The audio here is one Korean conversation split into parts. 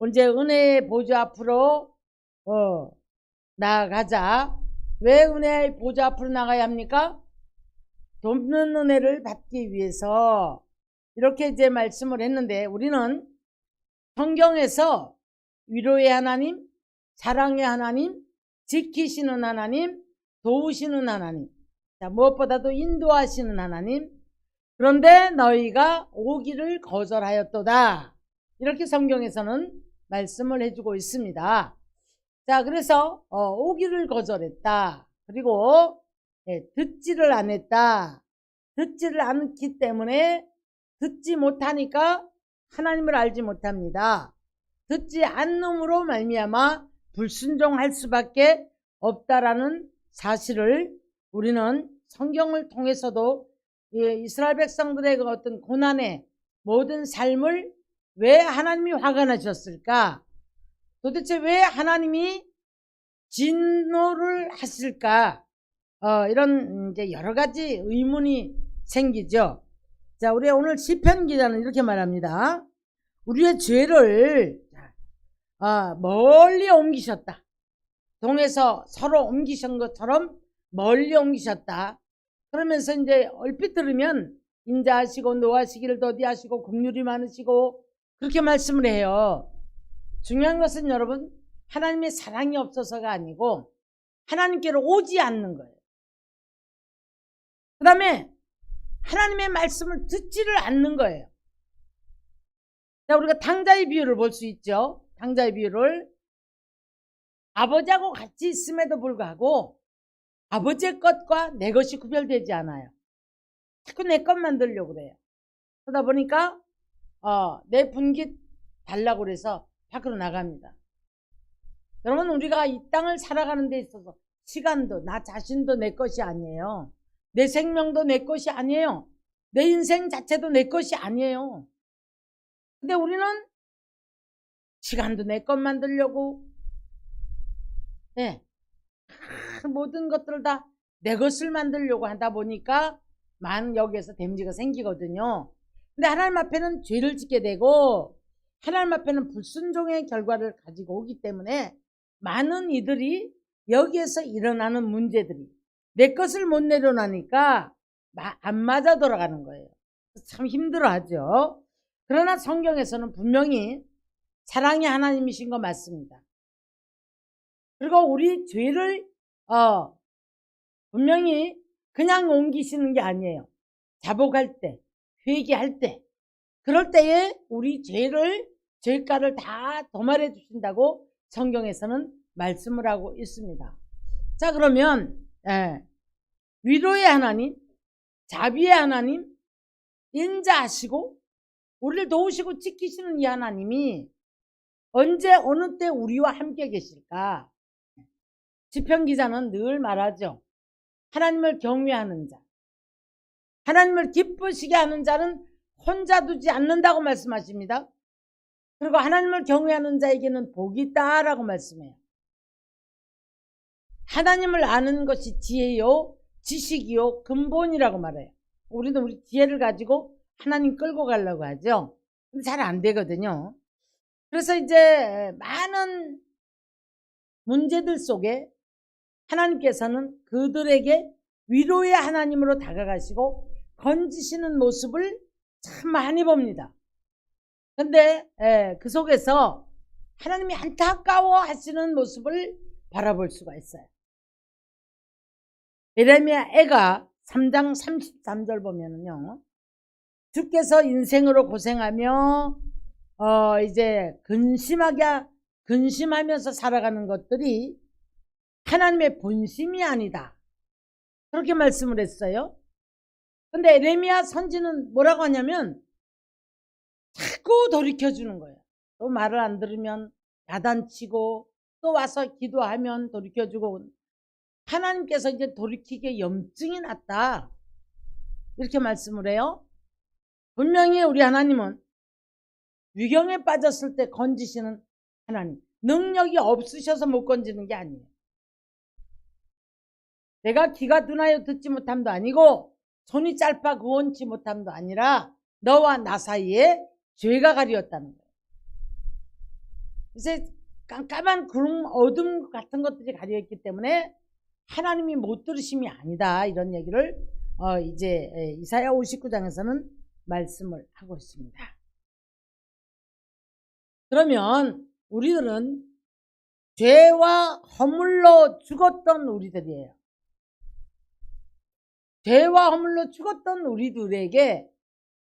이제 은혜의 보좌 앞으로 나아가자. 왜 은혜의 보좌 앞으로 나가야 합니까? 돕는 은혜를 받기 위해서 이렇게 이제 말씀을 했는데, 우리는 성경에서 위로의 하나님, 사랑의 하나님, 지키시는 하나님, 도우시는 하나님, 무엇보다도 인도하시는 하나님, 그런데 너희가 오기를 거절하였도다, 이렇게 성경에서는 말씀을 해주고 있습니다. 자, 그래서 오기를 거절했다. 그리고 듣지를 안 했다. 듣지를 않기 때문에 듣지 못하니까 하나님을 알지 못합니다. 듣지 않음으로 말미암아 불순종할 수밖에 없다라는 사실을 우리는 성경을 통해서도 이스라엘 백성들의 그 어떤 고난의 모든 삶을, 왜 하나님이 화가 나셨을까? 도대체 왜 하나님이 진노를 하실까? 이런 이제 여러 가지 의문이 생기죠. 자, 우리 오늘 시편 기자는 이렇게 말합니다. 우리의 죄를 멀리 옮기셨다. 동에서 서로 옮기신 것처럼 멀리 옮기셨다. 그러면서 이제 얼핏 들으면 인자하시고 노하시기를 더디하시고 긍휼이 많으시고 그렇게 말씀을 해요. 중요한 것은 여러분, 하나님의 사랑이 없어서가 아니고 하나님께로 오지 않는 거예요. 그 다음에 하나님의 말씀을 듣지를 않는 거예요. 자, 우리가 당자의 비유를 볼 수 있죠. 당자의 비유를, 아버지하고 같이 있음에도 불구하고 아버지의 것과 내 것이 구별되지 않아요. 자꾸 내 것 만들려고 그래요. 그러다 보니까 내 분깃 달라고 그래서 밖으로 나갑니다. 여러분, 우리가 이 땅을 살아가는 데 있어서 시간도 나 자신도 내 것이 아니에요. 내 생명도 내 것이 아니에요. 내 인생 자체도 내 것이 아니에요. 근데 우리는 시간도 내 것 만들려고, 모든 것들을 다 내 것을 만들려고 하다 보니까 많은 여기에서 데미지가 생기거든요. 근데 하나님 앞에는 죄를 짓게 되고 하나님 앞에는 불순종의 결과를 가지고 오기 때문에 많은 이들이 여기에서 일어나는 문제들이 내 것을 못 내려놓으니까 안 맞아 돌아가는 거예요. 참 힘들어하죠. 그러나 성경에서는 분명히 사랑의 하나님이신 거 맞습니다. 그리고 우리 죄를 분명히 그냥 옮기시는 게 아니에요. 자복할 때, 회개할 때, 그럴 때에 우리 죄가를 다 도말해 주신다고 성경에서는 말씀을 하고 있습니다. 자, 그러면 위로의 하나님, 자비의 하나님, 인자하시고 우리를 도우시고 지키시는 이 하나님이 언제 어느 때 우리와 함께 계실까? 시편 기자는 늘 말하죠. 하나님을 경외하는 자, 하나님을 기쁘시게 하는 자는 혼자 두지 않는다고 말씀하십니다. 그리고 하나님을 경외하는 자에게는 복이 있다라고 말씀해요. 하나님을 아는 것이 지혜요, 지식이요, 근본이라고 말해요. 우리는 우리 지혜를 가지고 하나님 끌고 가려고 하죠. 근데 잘 안 되거든요. 그래서 이제 많은 문제들 속에 하나님께서는 그들에게 위로의 하나님으로 다가가시고 건지시는 모습을 참 많이 봅니다. 근데 그 속에서 하나님이 안타까워 하시는 모습을 바라볼 수가 있어요. 예레미야 애가 3장 33절 보면은요, 주께서 인생으로 고생하며 이제 근심하면서 살아가는 것들이 하나님의 본심이 아니다, 그렇게 말씀을 했어요. 근데 예레미야 선지는 뭐라고 하냐면 자꾸 돌이켜주는 거예요. 또 말을 안 들으면 야단치고 또 와서 기도하면 돌이켜주고, 하나님께서 이제 돌이키게 염증이 났다, 이렇게 말씀을 해요. 분명히 우리 하나님은 위경에 빠졌을 때 건지시는 하나님, 능력이 없으셔서 못 건지는 게 아니에요. 내가 귀가 둔하여 듣지 못함도 아니고 손이 짧아 구원치 못함도 아니라 너와 나 사이에 죄가 가리었다는 거예요. 이제 깜깜한 구름, 어둠 같은 것들이 가려있기 때문에 하나님이 못 들으심이 아니다. 이런 얘기를 이제 이사야 59장에서는 말씀을 하고 있습니다. 그러면 우리들은 죄와 허물로 죽었던 우리들이에요. 죄와 허물로 죽었던 우리들에게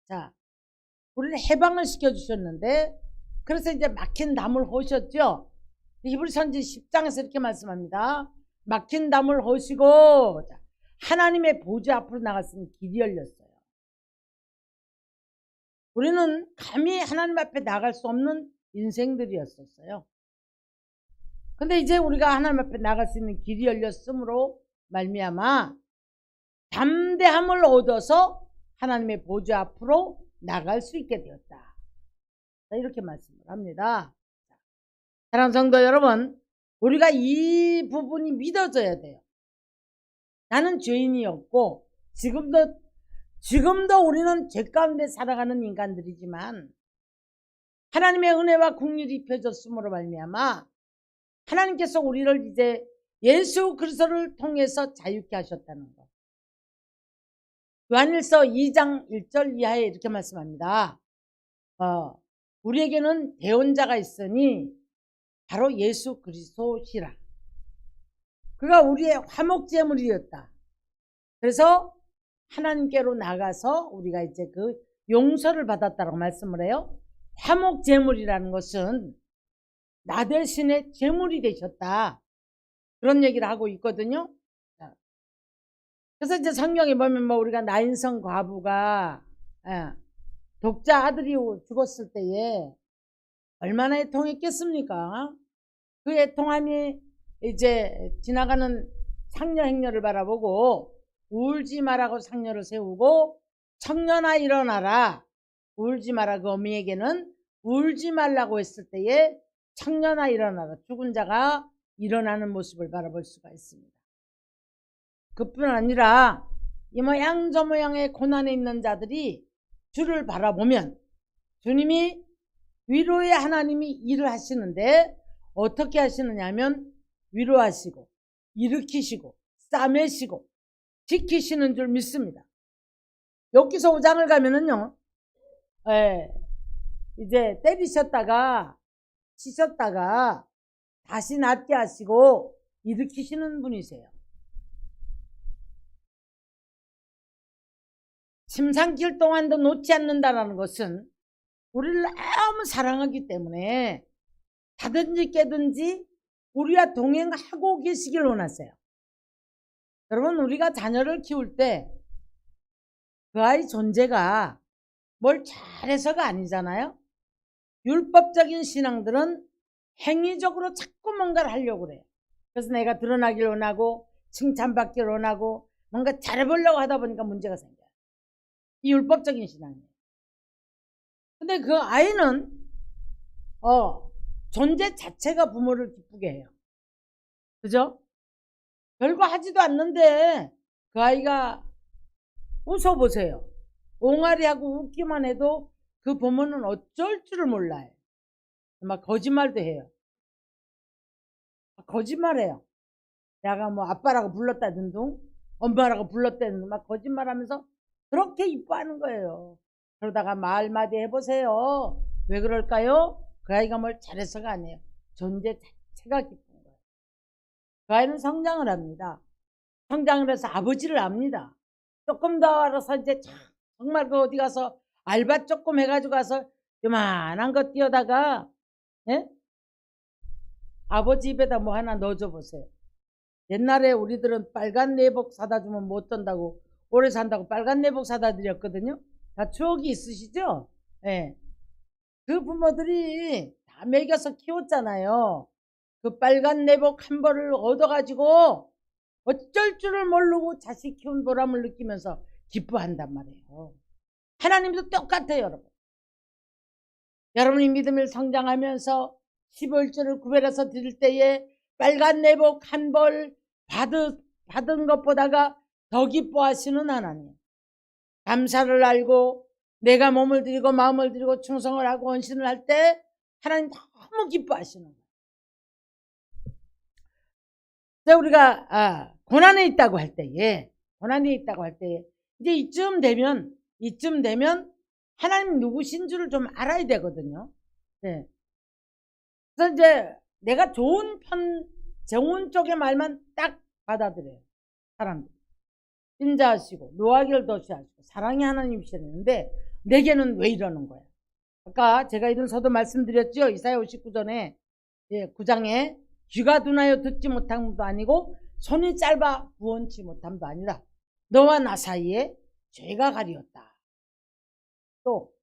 자, 우리를 해방을 시켜주셨는데, 그래서 이제 막힌 담을 허셨죠. 히브리서전 10장에서 이렇게 말씀합니다. 막힌 담을 허시고 하나님의 보좌 앞으로 나갔으니 길이 열렸어요. 우리는 감히 하나님 앞에 나갈 수 없는 인생들이었었어요. 근데 이제 우리가 하나님 앞에 나갈 수 있는 길이 열렸으므로 말미암아 담대함을 얻어서 하나님의 보좌 앞으로 나갈 수 있게 되었다. 이렇게 말씀을 합니다. 사랑하는 성도 여러분, 우리가 이 부분이 믿어져야 돼요. 나는 죄인이었고 지금도 우리는 죄 가운데 살아가는 인간들이지만 하나님의 은혜와 긍휼이 입혀졌음으로 말미암아 하나님께서 우리를 이제 예수 그리스도를 통해서 자유케 하셨다는 것. 요한일서 2장 1절 이하에 이렇게 말씀합니다. 우리에게는 대언자가 있으니 바로 예수 그리스도시라. 그가 우리의 화목제물이었다. 그래서 하나님께로 나가서 우리가 이제 그 용서를 받았다고 말씀을 해요. 화목제물이라는 것은 나 대신에 제물이 되셨다. 그런 얘기를 하고 있거든요. 그래서 이제 성경에 보면 우리가 나인성 과부가 독자 아들이 죽었을 때에 얼마나 애통했겠습니까? 그 애통함이 이제 지나가는 상녀 행녀를 바라보고 울지 마라고 상녀를 세우고 청년아 일어나라. 울지 마라. 그 어미에게는 울지 말라고 했을 때에 청년아 일어나라. 죽은 자가 일어나는 모습을 바라볼 수가 있습니다. 그뿐 아니라 이 모양 저 모양의 고난에 있는 자들이 주를 바라보면 주님이 위로의 하나님이 일을 하시는데 어떻게 하시느냐 하면 위로하시고 일으키시고 싸매시고 지키시는 줄 믿습니다. 욥기서 5장을 가면은요, 이제 때리셨다가 치셨다가 다시 낫게 하시고 일으키시는 분이세요. 침상길 동안도 놓지 않는다는 것은 우리를 너무 사랑하기 때문에 다든지 깨든지 우리와 동행하고 계시길 원하세요. 여러분, 우리가 자녀를 키울 때 그 아이 존재가 뭘 잘해서가 아니잖아요. 율법적인 신앙들은 행위적으로 자꾸 뭔가를 하려고 그래요. 그래서 내가 드러나길 원하고 칭찬받길 원하고 뭔가 잘해보려고 하다 보니까 문제가 생겨요. 이 율법적인 신앙이에요. 근데 그 아이는 존재 자체가 부모를 기쁘게 해요. 그죠? 별거 하지도 않는데 그 아이가 웃어보세요. 옹알이하고 웃기만 해도 그 부모는 어쩔 줄을 몰라요. 막 거짓말도 해요. 거짓말해요. 내가 뭐 아빠라고 불렀다든 둥 엄마라고 불렀다든 둥 막 거짓말하면서 그렇게 이뻐하는 거예요. 그러다가 말마디 해보세요. 왜 그럴까요? 그 아이가 뭘 잘해서가 아니에요. 존재 자체가 기쁜 거예요. 그 아이는 성장을 합니다. 성장을 해서 아버지를 압니다. 조금 더 알아서 이제 정말 그 어디 가서 알바 조금 해가지고 가서 요만한 거 띄어다가 아버지 입에다 뭐 하나 넣어줘 보세요. 옛날에 우리들은 빨간 내복 사다 주면 못 던다고 오래 산다고 빨간 내복 사다 드렸거든요. 다 추억이 있으시죠? 네. 그 부모들이 다 먹여서 키웠잖아요. 그 빨간 내복 한 벌을 얻어가지고 어쩔 줄을 모르고 자식 키운 보람을 느끼면서 기뻐한단 말이에요. 하나님도 똑같아요, 여러분. 여러분이 믿음을 성장하면서 11조를 구별해서 드릴 때에 빨간 내복 한 벌 받은 것보다가 더 기뻐하시는 하나님. 감사를 알고 내가 몸을 드리고 마음을 드리고 충성을 하고 헌신을 할 때 하나님 너무 기뻐하시는 거예요. 그래서 우리가 고난에 있다고 할 때에 이제 이쯤 되면 하나님 누구신 줄을 좀 알아야 되거든요. 네. 그래서 이제 내가 좋은 쪽의 말만 딱 받아들여요. 사람들. 인자하시고 노하기를 도시하시고 사랑의 하나님이시는데 내게는 왜 이러는 거야? 아까 제가 이런 서도 말씀드렸죠. 이사야 59전에 9장에 귀가 둔하여 듣지 못함도 아니고 손이 짧아 구원치 못함도 아니라 너와 나 사이에 죄가 가리었다. 또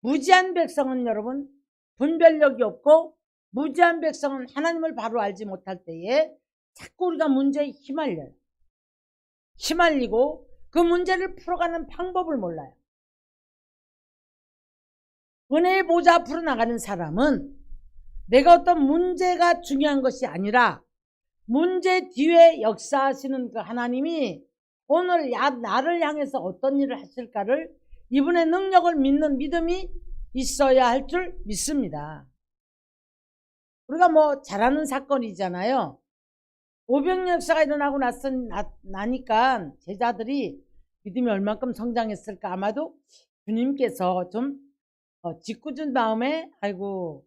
무지한 백성은 여러분 분별력이 없고 무지한 백성은 하나님을 바로 알지 못할 때에 자꾸 우리가 문제에 휘말리고 그 문제를 풀어가는 방법을 몰라요. 은혜의 보좌 앞으로 나가는 사람은 내가 어떤 문제가 중요한 것이 아니라 문제 뒤에 역사하시는 그 하나님이 오늘 나를 향해서 어떤 일을 하실까를 이분의 능력을 믿는 믿음이 있어야 할 줄 믿습니다. 우리가 뭐 잘하는 사건이잖아요. 오병이어 역사가 일어나고 나니까 제자들이 믿음이 얼만큼 성장했을까. 아마도 주님께서 좀 짓궂은 마음에 아이고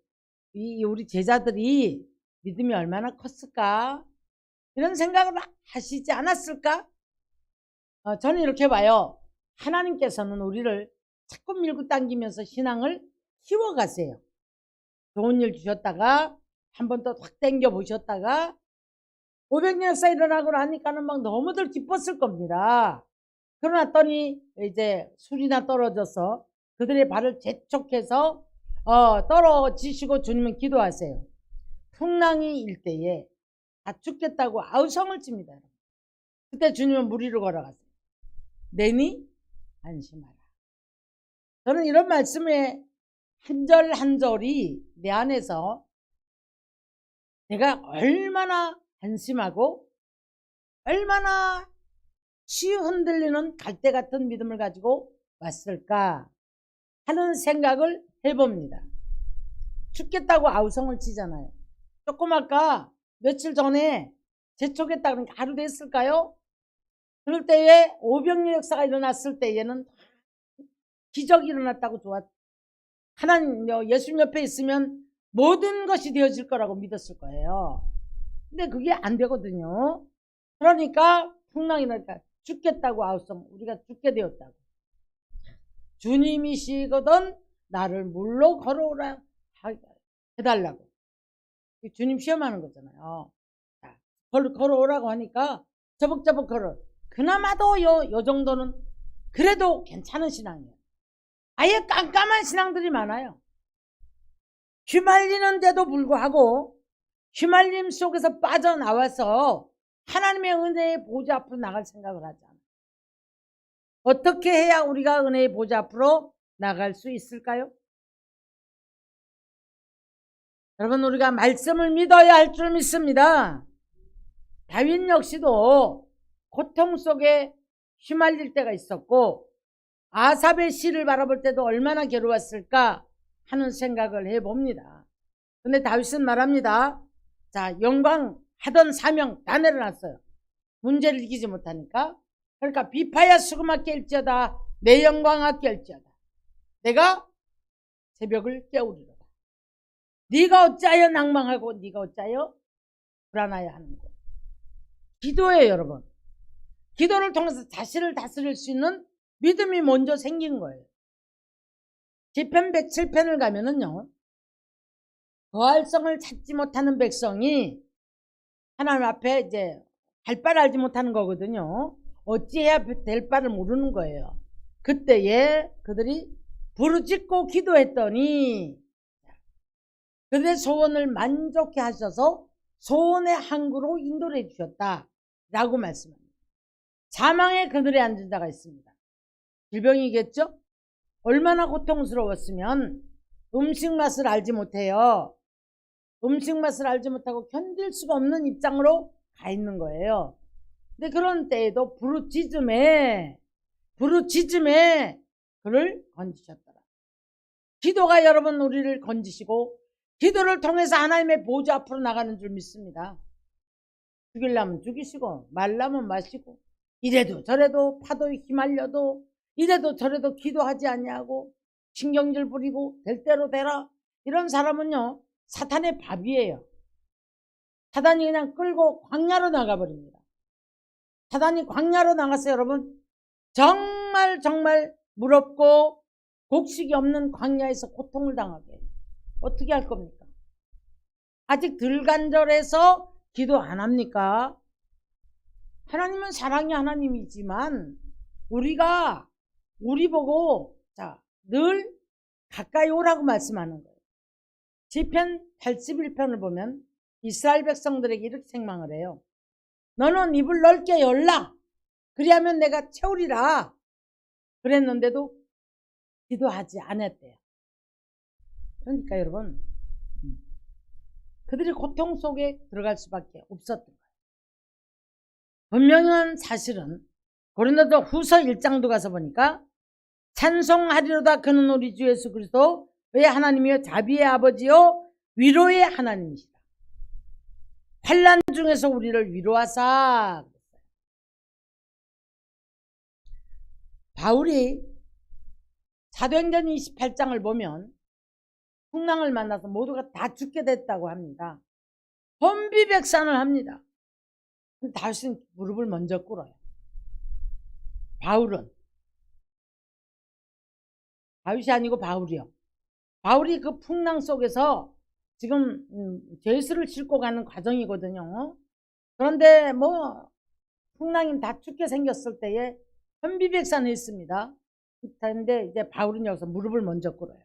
우리 제자들이 믿음이 얼마나 컸을까 이런 생각을 하시지 않았을까. 저는 이렇게 봐요. 하나님께서는 우리를 자꾸 밀고 당기면서 신앙을 키워가세요. 좋은 일 주셨다가 한 번 더 확 당겨 보셨다가 500년 역사 일어나고 나니까는 막 너무들 기뻤을 겁니다. 그러났더니 이제 술이나 떨어져서 그들의 발을 재촉해서 떨어지시고 주님은 기도하세요. 풍랑이 일 때에 다 죽겠다고 아우성을 칩니다. 그때 주님은 물 위로 걸어가세요. 내니 안심하라. 저는 이런 말씀에 한 절 한 절이 내 안에서 내가 얼마나 안심하고 얼마나 치유 흔들리는 갈대 같은 믿음을 가지고 왔을까 하는 생각을 해봅니다. 죽겠다고 아우성을 치잖아요. 조금 아까 며칠 전에 재촉했다 그러니까 하루 됐을까요? 그럴 때에 오병이어 역사가 일어났을 때에는 기적이 일어났다고 하나님 예수님 옆에 있으면 모든 것이 되어질 거라고 믿었을 거예요. 근데 그게 안 되거든요. 그러니까 풍랑이 나니까 죽겠다고 아우성, 우리가 죽게 되었다고. 주님이시거든 나를 물로 걸어오라 해달라고. 주님 시험하는 거잖아요. 자, 걸어오라고 하니까 저벅저벅 걸어. 그나마도 요 정도는 그래도 괜찮은 신앙이에요. 아예 깜깜한 신앙들이 많아요. 휘말리는데도 불구하고 휘말림 속에서 빠져나와서 하나님의 은혜의 보좌 앞으로 나갈 생각을 하지 않아요. 어떻게 해야 우리가 은혜의 보좌 앞으로 나갈 수 있을까요? 여러분, 우리가 말씀을 믿어야 할 줄 믿습니다. 다윗 역시도 고통 속에 휘말릴 때가 있었고 아삽의 시를 바라볼 때도 얼마나 괴로웠을까 하는 생각을 해봅니다. 근데 다윗은 말합니다. 자, 영광 하던 사명 다 내려놨어요. 문제를 이기지 못하니까. 그러니까 비파야 수금하게 일지어다 내 영광하게 일지어다 내가 새벽을 깨우리로다. 네가 어찌하여 낭망하고 네가 어찌하여 불안하여 하는고. 기도예요, 여러분. 기도를 통해서 자신을 다스릴 수 있는 믿음이 먼저 생긴 거예요. 시편 107편을 가면은요, 거할성을 찾지 못하는 백성이 하나님 앞에 이제 할 바를 알지 못하는 거거든요. 어찌해야 될 바를 모르는 거예요. 그때에 그들이 부르짖고 기도했더니 그들의 소원을 만족해 하셔서 소원의 항구로 인도를 해주셨다 라고 말씀합니다. 사망에 그들의 앉은 자가 있습니다. 질병이겠죠? 얼마나 고통스러웠으면 음식 맛을 알지 못해요. 음식 맛을 알지 못하고 견딜 수가 없는 입장으로 가 있는 거예요. 근데 그런 때에도 부르짖음에 그를 건지셨더라. 기도가 여러분 우리를 건지시고 기도를 통해서 하나님의 보좌 앞으로 나가는 줄 믿습니다. 죽이려면 죽이시고 말라면 마시고 이래도 저래도 파도에 휘말려도 이래도 저래도 기도하지 아니하고 신경질 부리고 될 대로 되라, 이런 사람은요 사탄의 밥이에요. 사단이 그냥 끌고 광야로 나가버립니다. 사단이 광야로 나가서 여러분 정말 물 없고 곡식이 없는 광야에서 고통을 당하게 해요. 어떻게 할 겁니까? 아직 덜 간절해서 기도 안 합니까? 하나님은 사랑의 하나님이지만 우리 보고 늘 가까이 오라고 말씀하는 거예요. 시편 81편을 보면 이스라엘 백성들에게 이렇게 책망을 해요. 너는 입을 넓게 열라. 그리하면 내가 채우리라. 그랬는데도 기도하지 않았대요. 그러니까 여러분, 그들이 고통 속에 들어갈 수밖에 없었던 거예요. 분명한 사실은 고린도서 후서 1장도 가서 보니까 찬송하리로다 그는 우리 주 예수 그리스도 왜 하나님이여 자비의 아버지요 위로의 하나님이시다. 환난 중에서 우리를 위로하사. 바울이 사도행전 28장을 보면 풍랑을 만나서 모두가 다 죽게 됐다고 합니다. 혼비백산을 합니다. 다윗은 무릎을 먼저 꿇어요. 다윗이 아니고 바울이요. 바울이 그 풍랑 속에서 지금 죄수를 싣고 가는 과정이거든요. 그런데 풍랑이 다 죽게 생겼을 때에 혼비백산을 했습니다. 그런데 이제 바울은 여기서 무릎을 먼저 꿇어요.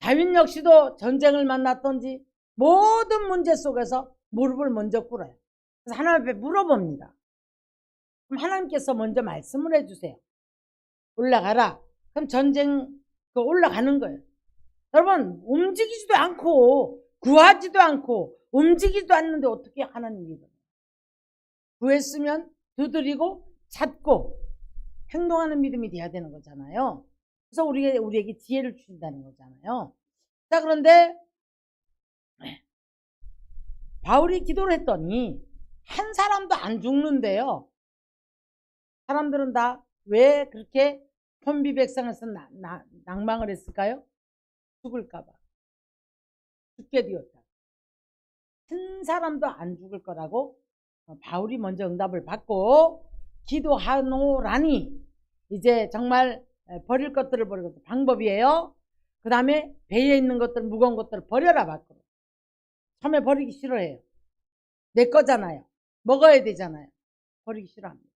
다윗 역시도 전쟁을 만났던지 모든 문제 속에서 무릎을 먼저 꿇어요. 그래서 하나님 앞에 물어봅니다. 그럼 하나님께서 먼저 말씀을 해주세요. 올라가라. 그럼 전쟁 올라가는 거예요. 여러분, 움직이지도 않고 구하지도 않고 움직이지도 않는데 어떻게 하나님 믿어요? 구했으면 두드리고 찾고 행동하는 믿음이 돼야 되는 거잖아요. 그래서 우리에게 지혜를 주신다는 거잖아요. 자, 그런데 바울이 기도를 했더니 한 사람도 안 죽는데요. 사람들은 다 왜 그렇게 혼비백산에서 낭망을 했을까요? 죽을까봐. 죽게 되었다. 한 사람도 안 죽을 거라고 바울이 먼저 응답을 받고 기도하노라니 이제 정말 버릴 것들을 버리고 방법이에요. 그 다음에 배에 있는 것들, 무거운 것들을 버려라 밖으로. 처음에 버리기 싫어해요. 내 거잖아요. 먹어야 되잖아요. 버리기 싫어합니다.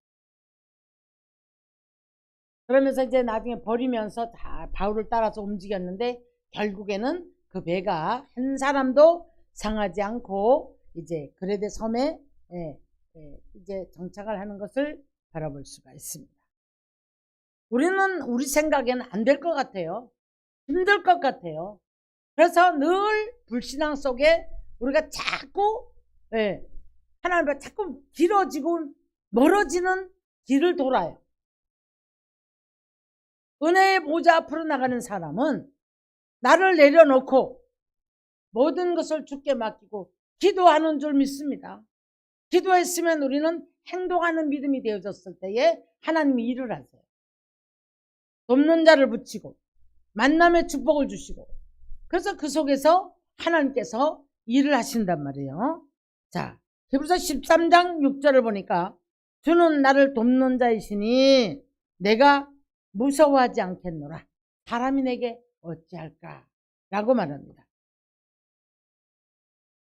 그러면서 이제 나중에 버리면서 다 바울을 따라서 움직였는데 결국에는 그 배가 한 사람도 상하지 않고 이제 그레데 섬에 이제 정착을 하는 것을 바라볼 수가 있습니다. 우리는 우리 생각에는 안 될 것 같아요. 힘들 것 같아요. 그래서 늘 불신앙 속에 우리가 자꾸 하나님 앞에 자꾸 길어지고 멀어지는 길을 돌아요. 은혜의 보좌 앞으로 나가는 사람은 나를 내려놓고 모든 것을 주께 맡기고 기도하는 줄 믿습니다. 기도했으면 우리는 행동하는 믿음이 되어졌을 때에 하나님이 일을 하세요. 돕는 자를 붙이고 만남의 축복을 주시고 그래서 그 속에서 하나님께서 일을 하신단 말이에요. 자, 히브리서 13장 6절을 보니까 주는 나를 돕는 자이시니 내가 무서워하지 않겠노라. 사람이 내게 어찌할까? 라고 말합니다.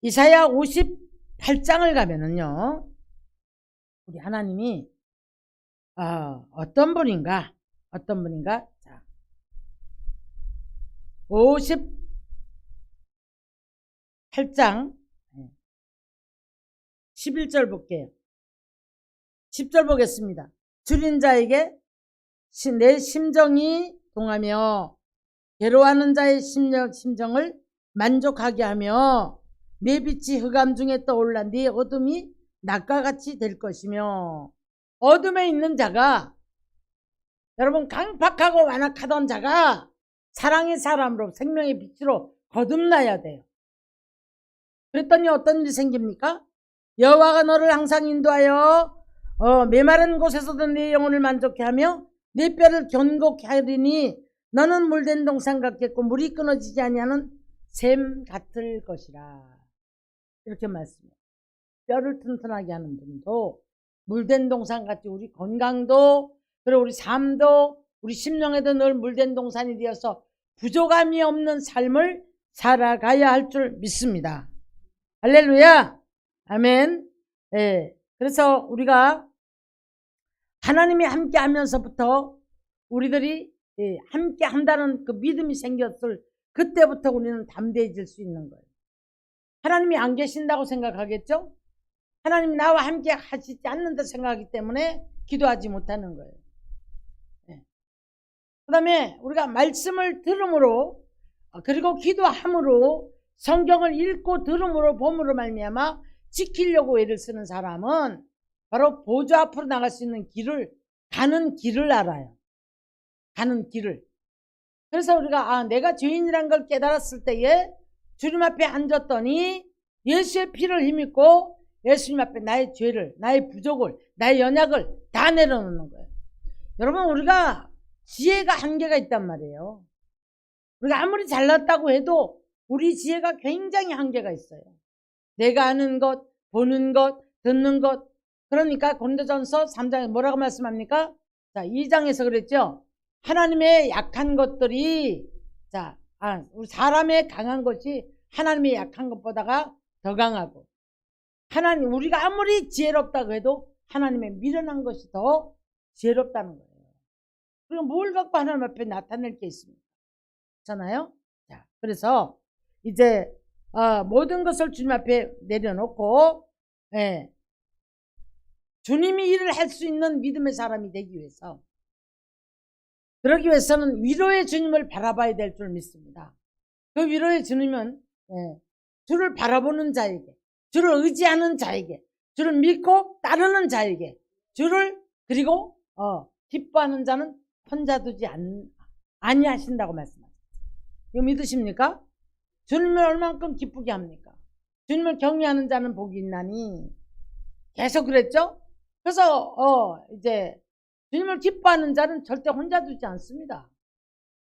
이사야 58장을 가면은요, 우리 하나님이 어떤 분인가? 자, 58장 11절 볼게요. 10절 보겠습니다. 줄인 자에게 내 심정이 동하며 괴로워하는 자의 심정을 만족하게 하며 내 빛이 흑암 중에 떠올라 네 어둠이 낮과 같이 될 것이며. 어둠에 있는 자가, 여러분 강팍하고 완악하던 자가 사랑의 사람으로 생명의 빛으로 거듭나야 돼요. 그랬더니 어떤 일이 생깁니까? 여호와가 너를 항상 인도하여 메마른 곳에서도 내 영혼을 만족해 하며 내 뼈를 견고케 하리니 너는 물된 동산 같겠고 물이 끊어지지 아니하는 샘 같을 것이라. 이렇게 말씀해요. 뼈를 튼튼하게 하는 분도 물된 동산같이 우리 건강도 그리고 우리 삶도 우리 심령에도 늘 물된 동산이 되어서 부족함이 없는 삶을 살아가야 할 줄 믿습니다. 할렐루야. 아멘. 예. 그래서 우리가 하나님이 함께 하면서부터 우리들이 함께 한다는 그 믿음이 생겼을 그때부터 우리는 담대해질 수 있는 거예요. 하나님이 안 계신다고 생각하겠죠? 하나님이 나와 함께 하시지 않는다 생각하기 때문에 기도하지 못하는 거예요. 그 다음에 우리가 말씀을 들음으로 그리고 기도함으로 성경을 읽고 들음으로 봄으로 말미암아 지키려고 애를 쓰는 사람은 바로 보좌 앞으로 나갈 수 있는 길을 가는 길을 알아요. 가는 길을. 그래서 우리가 내가 죄인이란 걸 깨달았을 때에 주님 앞에 앉았더니 예수의 피를 힘입고 예수님 앞에 나의 죄를, 나의 부족을, 나의 연약을 다 내려놓는 거예요. 여러분, 우리가 지혜가 한계가 있단 말이에요. 우리가 아무리 잘났다고 해도 우리 지혜가 굉장히 한계가 있어요. 내가 아는 것, 보는 것, 듣는 것. 그러니까 고린도전서 3장에 뭐라고 말씀합니까? 자, 2장에서 그랬죠. 하나님의 약한 것들이 우리 사람의 강한 것이 하나님의 약한 것보다가 더 강하고 하나님 우리가 아무리 지혜롭다고 해도 하나님의 미련한 것이 더 지혜롭다는 거예요. 그리고 뭘 갖고 하나님 앞에 나타낼 게 있습니까? 그렇잖아요. 자, 그래서 이제 모든 것을 주님 앞에 내려놓고 주님이 일을 할 수 있는 믿음의 사람이 되기 위해서 그러기 위해서는 위로의 주님을 바라봐야 될 줄 믿습니다. 그 위로의 주님은 주를 바라보는 자에게, 주를 의지하는 자에게, 주를 믿고 따르는 자에게, 주를 그리고 기뻐하는 자는 혼자 두지 아니하신다고 말씀하셨어요. 이거 믿으십니까? 주님을 얼만큼 기쁘게 합니까? 주님을 경외하는 자는 복이 있나니 계속 그랬죠? 그래서 이제 주님을 기뻐하는 자는 절대 혼자 두지 않습니다.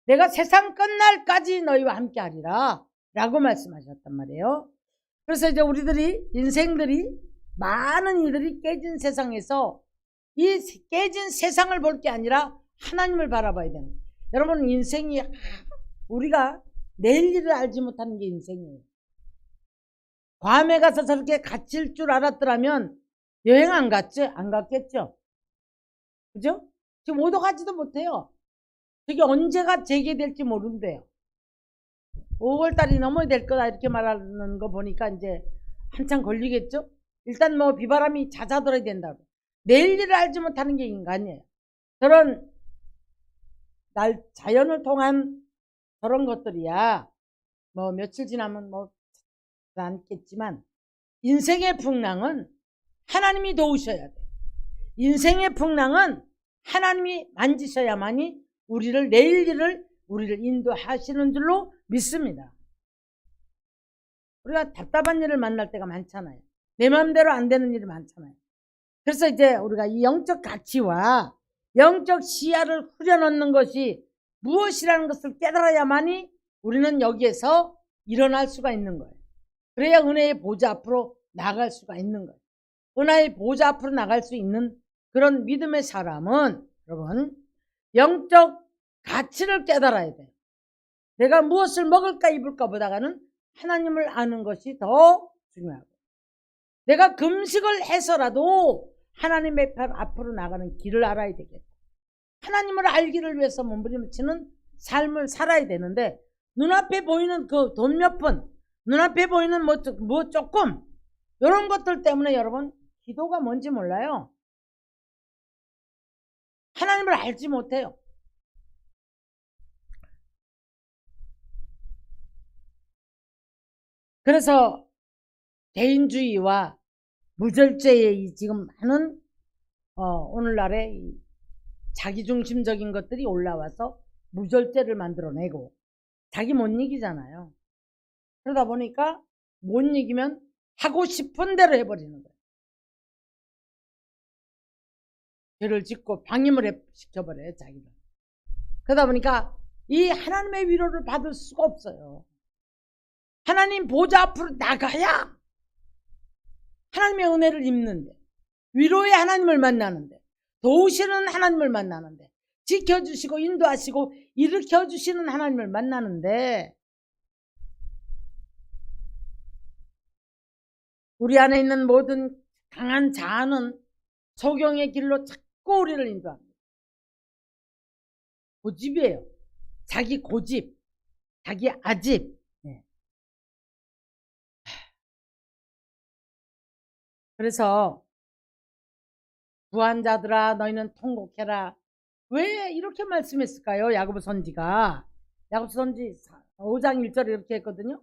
내가 세상 끝날까지 너희와 함께 하리라 라고 말씀하셨단 말이에요. 그래서 이제 우리들이 인생들이 많은 이들이 깨진 세상에서 이 깨진 세상을 볼 게 아니라 하나님을 바라봐야 되는 거예요. 여러분, 인생이 우리가 내일 일을 알지 못하는 게 인생이에요. 괌에 가서 저렇게 갇힐 줄 알았더라면 여행 안 갔죠? 안 갔겠죠? 그죠? 지금 오도가지도 못해요. 저게 언제가 재개될지 모른대요. 5월달이 넘어야 될 거다 이렇게 말하는 거 보니까 이제 한참 걸리겠죠? 일단 뭐 비바람이 잦아들어야 된다고. 내일 일을 알지 못하는 게 인간이에요. 저런 자연을 통한 저런 것들이야 뭐 며칠 지나면 뭐 않겠지만 인생의 풍랑은 하나님이 도우셔야 돼. 인생의 풍랑은 하나님이 만지셔야만이 우리를 내일 일을 우리를 인도하시는 줄로 믿습니다. 우리가 답답한 일을 만날 때가 많잖아요. 내 마음대로 안 되는 일이 많잖아요. 그래서 이제 우리가 이 영적 가치와 영적 시야를 후려넣는 것이 무엇이라는 것을 깨달아야만이 우리는 여기에서 일어날 수가 있는 거예요. 그래야 은혜의 보좌 앞으로 나갈 수가 있는 거예요. 은혜의 보좌 앞으로 나갈 수 있는 그런 믿음의 사람은 여러분 영적 가치를 깨달아야 돼요. 내가 무엇을 먹을까 입을까 보다가는 하나님을 아는 것이 더 중요하고 내가 금식을 해서라도 하나님의 앞으로 나가는 길을 알아야 되겠고 하나님을 알기를 위해서 몸부림치는 삶을 살아야 되는데 눈앞에 보이는 그 돈 몇 푼 눈앞에 보이는 뭐 조금 이런 것들 때문에 여러분 기도가 뭔지 몰라요. 하나님을 알지 못해요. 그래서 개인주의와 무절제의 지금 하는 오늘날의 자기중심적인 것들이 올라와서 무절제를 만들어내고 자기 못 이기잖아요. 그러다 보니까 못 이기면 하고 싶은 대로 해버리는 거예요. 죄를 짓고 방임을 시켜버려요, 자기를. 그러다 보니까 이 하나님의 위로를 받을 수가 없어요. 하나님 보좌 앞으로 나가야 하나님의 은혜를 입는데, 위로의 하나님을 만나는데, 도우시는 하나님을 만나는데, 지켜주시고 인도하시고 일으켜주시는 하나님을 만나는데, 우리 안에 있는 모든 강한 자아는 소경의 길로 자꾸 우리를 인도합니다. 고집이에요. 자기 고집, 자기 아집. 네. 그래서 부한자들아 너희는 통곡해라. 왜 이렇게 말씀했을까요? 야고보 선지가. 야고보 선지 5장 1절에 이렇게 했거든요.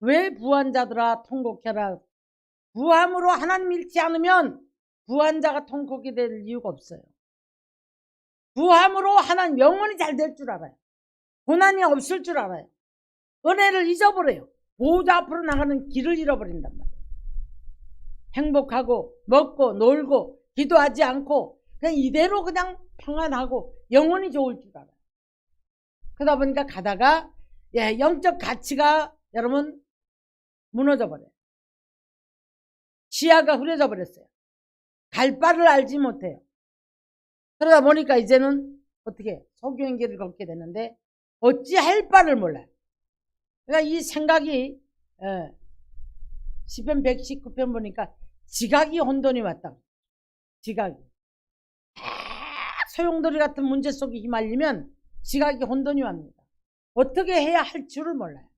왜 부한자들아 통곡해라. 부함으로 하나님 잃지 않으면 부한자가 통곡이 될 이유가 없어요. 부함으로 하나님 영원히 잘 될 줄 알아요. 고난이 없을 줄 알아요. 은혜를 잊어버려요. 보호자 앞으로 나가는 길을 잃어버린단 말이에요. 행복하고 먹고 놀고 기도하지 않고 그냥 이대로 그냥 평안하고 영원히 좋을 줄 알아요. 그러다 보니까 가다가 영적 가치가 여러분 무너져 버려요. 시야가 흐려져 버렸어요. 갈 바를 알지 못해요. 그러다 보니까 이제는 어떻게 소경의 길을 걷게 되는데 어찌 할 바를 몰라요. 그러니까 이 생각이 시편 119편 보니까 지각이 혼돈이 왔다. 지각이. 소용돌이 같은 문제 속에 휘말리면 지각이 혼돈이 옵니다. 어떻게 해야 할 줄을 몰라요.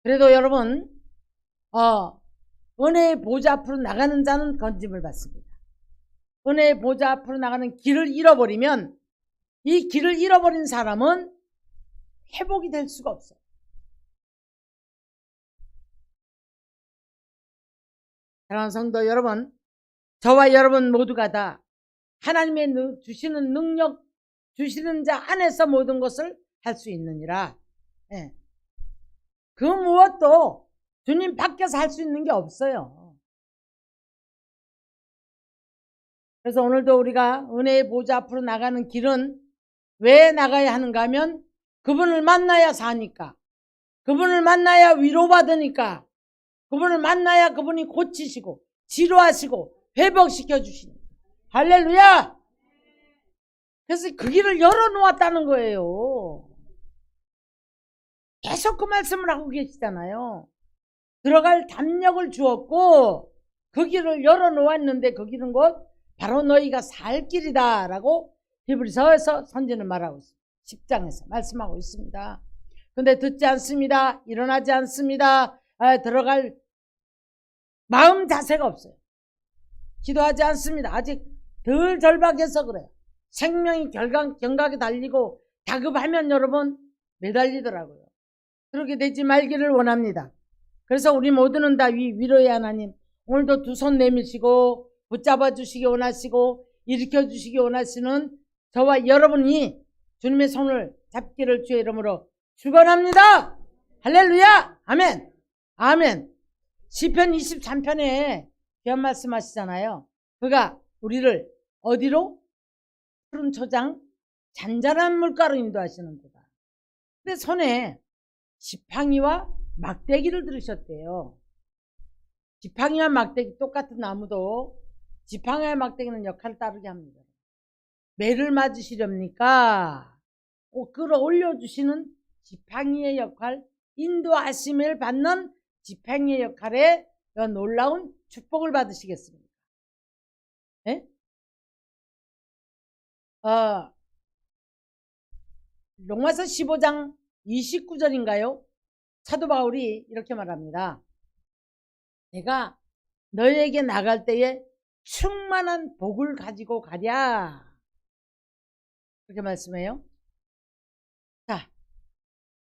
그래도 여러분 은혜의 보좌 앞으로 나가는 자는 건짐을 받습니다. 은혜의 보좌 앞으로 나가는 길을 잃어버리면 이 길을 잃어버린 사람은 회복이 될 수가 없어요. 사랑하는 성도 여러분, 저와 여러분 모두가 다 하나님의 주시는 능력, 주시는 자 안에서 모든 것을 할 수 있느니라. 그 무엇도 주님 밖에서 할 수 있는 게 없어요. 그래서 오늘도 우리가 은혜의 보좌 앞으로 나가는 길은 왜 나가야 하는가 하면 그분을 만나야 사니까, 그분을 만나야 위로받으니까, 그분을 만나야 그분이 고치시고 치료하시고 회복시켜 주시니까. 할렐루야! 그래서 그 길을 열어놓았다는 거예요. 계속 그 말씀을 하고 계시잖아요. 들어갈 담력을 주었고 그 길을 열어놓았는데 그 길은 곧 바로 너희가 살 길이다 라고 히브리서에서 선지는 말하고 있습니다. 10장에서 말씀하고 있습니다. 근데 듣지 않습니다. 일어나지 않습니다. 들어갈 마음 자세가 없어요. 기도하지 않습니다. 아직 덜 절박해서 그래요. 생명이 경각에 달리고 다급하면 여러분 매달리더라고요. 그렇게 되지 말기를 원합니다. 그래서 우리 모두는 다 위로의 하나님 오늘도 두 손 내미시고 붙잡아 주시기 원하시고 일으켜 주시기 원하시는 저와 여러분이 주님의 손을 잡기를 주의 이름으로 축원합니다. 할렐루야. 아멘. 아멘. 시편 23편에 귀한 말씀 하시잖아요. 그가 우리를 어디로? 푸른 초장 잔잔한 물가로 인도하시는 도다. 근데 손에 지팡이와 막대기를 들으셨대요. 지팡이와 막대기 똑같은 나무도 지팡이와 막대기는 역할을 다르게 합니다. 매를 맞으시렵니까? 끌어올려주시는 지팡이의 역할, 인도하심을 받는 지팡이의 역할에 놀라운 축복을 받으시겠습니다. 네? 로마서 15장 29절인가요? 사도 바울이 이렇게 말합니다. 내가 너희에게 나갈 때에 충만한 복을 가지고 가랴. 그렇게 말씀해요. 자,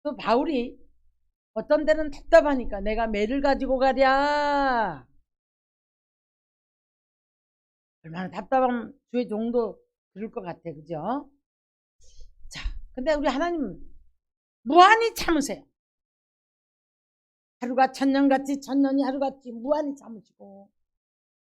또 바울이 어떤 데는 답답하니까 내가 매를 가지고 가랴. 얼마나 답답한 주의 종도 그럴 것 같아. 그죠? 자, 근데 우리 하나님 무한히 참으세요. 하루가 천년같이 천년이 하루같이 무한히 참으시고,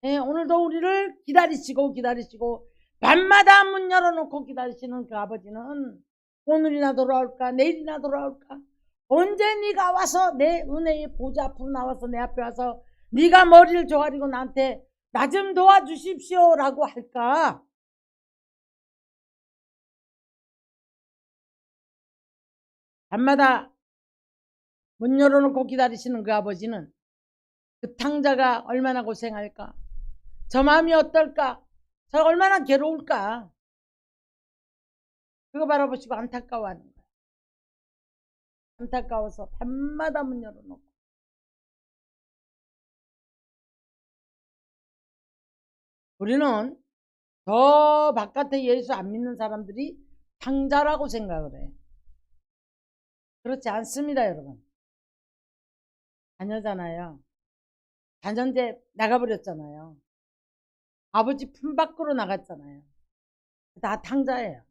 예, 오늘도 우리를 기다리시고 밤마다 문 열어놓고 기다리시는 그 아버지는 오늘이나 돌아올까 내일이나 돌아올까, 언제 네가 와서 내 은혜의 보좌 앞으로 나와서 내 앞에 와서 네가 머리를 조아리고 나한테 나 좀 도와주십시오 라고 할까? 밤마다 문 열어놓고 기다리시는 그 아버지는 그 탕자가 얼마나 고생할까? 저 마음이 어떨까? 저 얼마나 괴로울까? 그거 바라보시고 안타까워하는 거예요. 안타까워서 밤마다 문 열어놓고. 우리는 저 바깥에 예수 안 믿는 사람들이 탕자라고 생각을 해요. 그렇지 않습니다, 여러분. 자녀잖아요. 자녀인데 나가버렸잖아요. 아버지 품 밖으로 나갔잖아요. 다 탕자예요.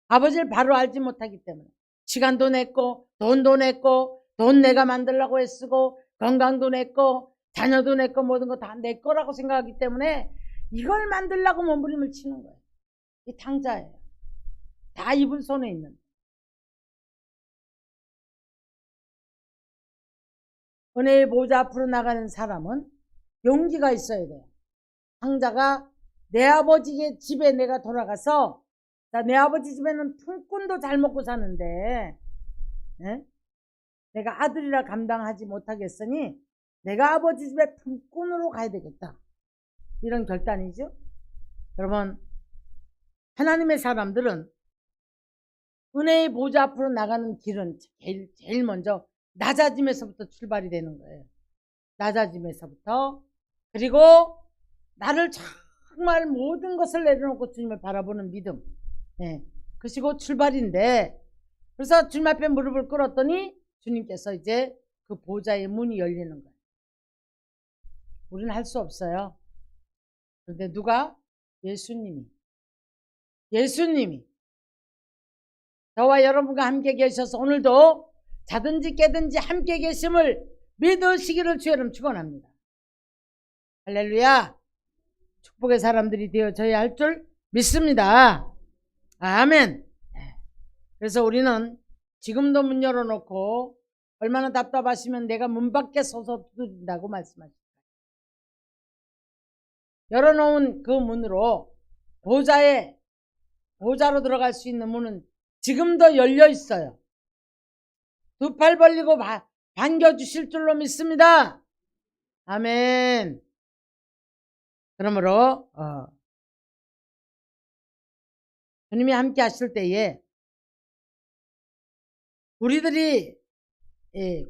아버지를 바로 알지 못하기 때문에. 시간도 냈고 돈도 냈고 돈 내가 만들려고 애쓰고 건강도 냈고 자녀도 냈고 모든 거 다 내 거라고 생각하기 때문에 이걸 만들려고 몸부림을 치는 거예요. 이 탕자예요. 다 이분 손에 있는. 은혜의 보좌 앞으로 나가는 사람은 용기가 있어야 돼요. 탕자가 내 아버지 집에 내가 돌아가서, 내 아버지 집에는 품꾼도 잘 먹고 사는데, 예? 내가 아들이라 감당하지 못하겠으니 내가 아버지 집에 품꾼으로 가야 되겠다. 이런 결단이죠. 여러분, 하나님의 사람들은 은혜의 보좌 앞으로 나가는 길은 제일 먼저 낮아짐에서부터 출발이 되는 거예요. 낮아짐에서부터. 그리고 나를 정말 모든 것을 내려놓고 주님을 바라보는 믿음, 예, 그것이고 출발인데, 그래서 주님 앞에 무릎을 꿇었더니 주님께서 이제 그 보좌의 문이 열리는 거예요. 우리는 할 수 없어요. 그런데 누가? 예수님이 저와 여러분과 함께 계셔서 오늘도 자든지 깨든지 함께 계심을 믿으시기를 주의 이름 축원합니다. 할렐루야. 축복의 사람들이 되어져야 할 줄 믿습니다. 아멘. 그래서 우리는 지금도 문 열어놓고 얼마나 답답하시면 내가 문 밖에 서서 두드린다고 말씀하십니다. 열어놓은 그 문으로 보좌로 들어갈 수 있는 문은 지금도 열려 있어요. 두 팔 벌리고 반겨주실 줄로 믿습니다. 아멘. 그러므로 주님이 함께 하실 때에 우리들이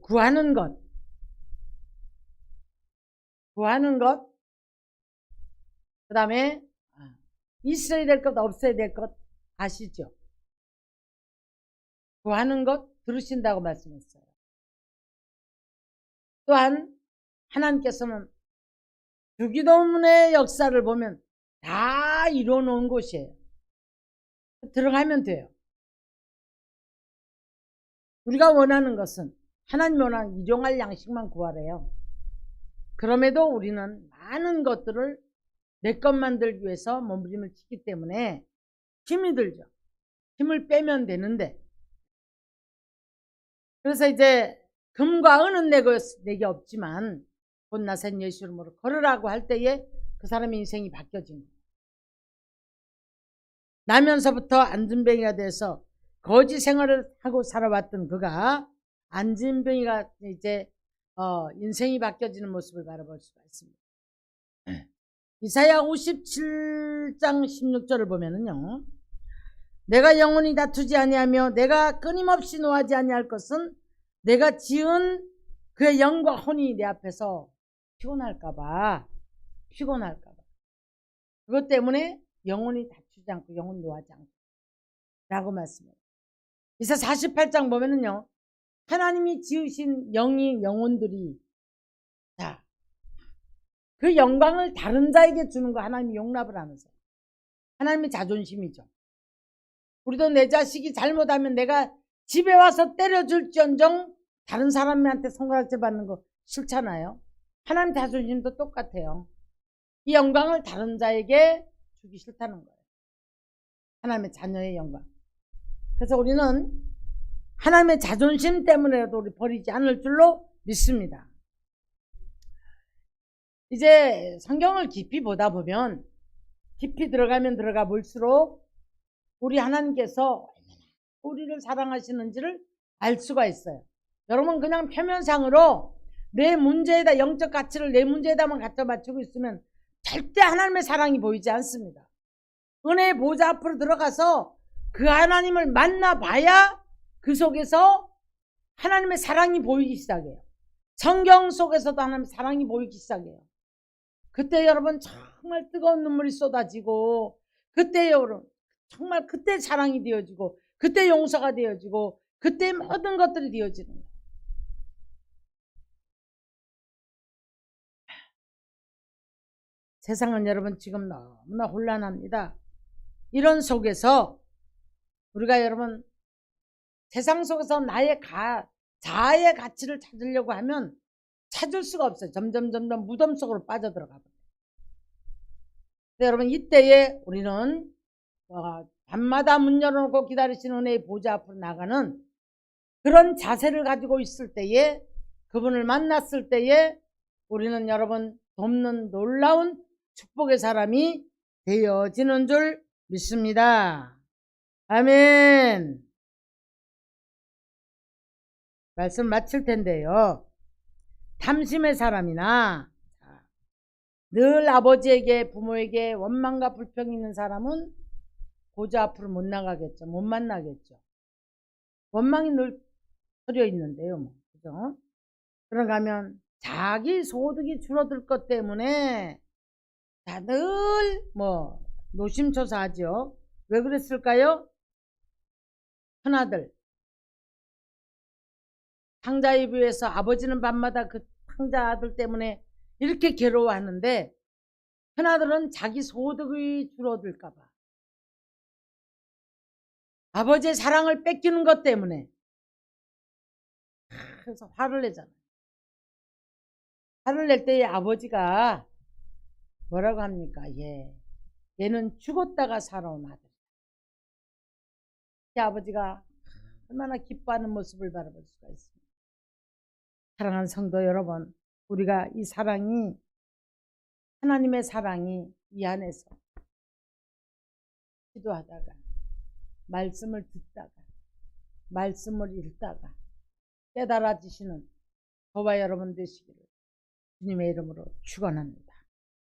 구하는 것, 그 다음에 있어야 될 것, 없어야 될 것 아시죠? 구하는 것 들으신다고 말씀했어요. 또한 하나님께서는 주기도문의 역사를 보면 다 이루어놓은 곳이에요. 들어가면 돼요. 우리가 원하는 것은 하나님이 원하는 일용할 양식만 구하래요. 그럼에도 우리는 많은 것들을 내 것 만들기 위해서 몸부림을 치기 때문에 힘이 들죠. 힘을 빼면 되는데, 그래서 이제 금과 은은 내게 없지만 곧 나선 예수 이름으로 걸으라고 할 때에 그 사람의 인생이 바뀌어진 거예요. 나면서부터 안진뱅이가 돼서 거지 생활을 하고 살아왔던 그가 안진뱅이가 이제 인생이 바뀌어지는 모습을 바라볼 수가 있습니다. 이사야 57장 16절을 보면은요, 내가 영원히 다투지 아니하며 내가 끊임없이 노하지 아니할 것은 내가 지은 그의 영과 혼이 내 앞에서 피곤할까봐 그것 때문에 영원히 다투지 않고 영원히 노하지 않고 라고 말씀해요. 이사 48장 보면은요, 하나님이 지으신 영혼들이 그 영광을 다른 자에게 주는 거 하나님이 용납을 하면서, 하나님의 자존심이죠. 우리도 내 자식이 잘못하면 내가 집에 와서 때려줄지언정 다른 사람한테 손가락질 받는 거 싫잖아요. 하나님 자존심도 똑같아요. 이 영광을 다른 자에게 주기 싫다는 거예요. 하나님의 자녀의 영광. 그래서 우리는 하나님의 자존심 때문에라도 우리 버리지 않을 줄로 믿습니다. 이제 성경을 깊이 보다 보면 깊이 들어가면 들어가 볼수록 우리 하나님께서 우리를 사랑하시는지를 알 수가 있어요. 여러분 그냥 표면상으로 내 문제에다 영적 가치를 내 문제에다만 갖다 맞추고 있으면 절대 하나님의 사랑이 보이지 않습니다. 은혜의 보좌 앞으로 들어가서 그 하나님을 만나봐야 그 속에서 하나님의 사랑이 보이기 시작해요. 성경 속에서도 하나님의 사랑이 보이기 시작해요. 그때 여러분 정말 뜨거운 눈물이 쏟아지고 그때 여러분 정말 그때 사랑이 되어지고 그때 용서가 되어지고 그때 모든 것들이 되어지는 거예요. 세상은 여러분 지금 너무나 혼란합니다. 이런 속에서 우리가 여러분 세상 속에서 나의 자아의 가치를 찾으려고 하면 찾을 수가 없어요. 점점 무덤 속으로 빠져들어가 버려요. 여러분 이때에 우리는 밤마다 문 열어놓고 기다리시는 은혜의 보좌 앞으로 나가는 그런 자세를 가지고 있을 때에 그분을 만났을 때에 우리는 여러분 돕는 놀라운 축복의 사람이 되어지는 줄 믿습니다. 아멘. 말씀 마칠 텐데요. 탐심의 사람이나 늘 아버지에게 부모에게 원망과 불평이 있는 사람은 보좌 앞으로 못 나가겠죠. 못 만나겠죠. 원망이 늘 서려 있는데요. 뭐. 그죠? 그런가 하면 자기 소득이 줄어들 것 때문에 다들 노심초사하죠. 왜 그랬을까요? 큰아들 탕자에 비해서 아버지는 밤마다 그 탕자 아들 때문에 이렇게 괴로워하는데 큰아들은 자기 소득이 줄어들까봐 아버지의 사랑을 뺏기는 것 때문에 그래서 화를 내잖아요. 화를 낼 때에 아버지가 뭐라고 합니까? 얘는 죽었다가 살아온 아들. 이 아버지가 얼마나 기뻐하는 모습을 바라볼 수가 있습니다. 사랑하는 성도 여러분, 우리가 이 사랑이 하나님의 사랑이 이 안에서 기도하다가 말씀을 듣다가 말씀을 읽다가 깨달아지시는 저와 여러분 되시기를 주님의 이름으로 축원합니다.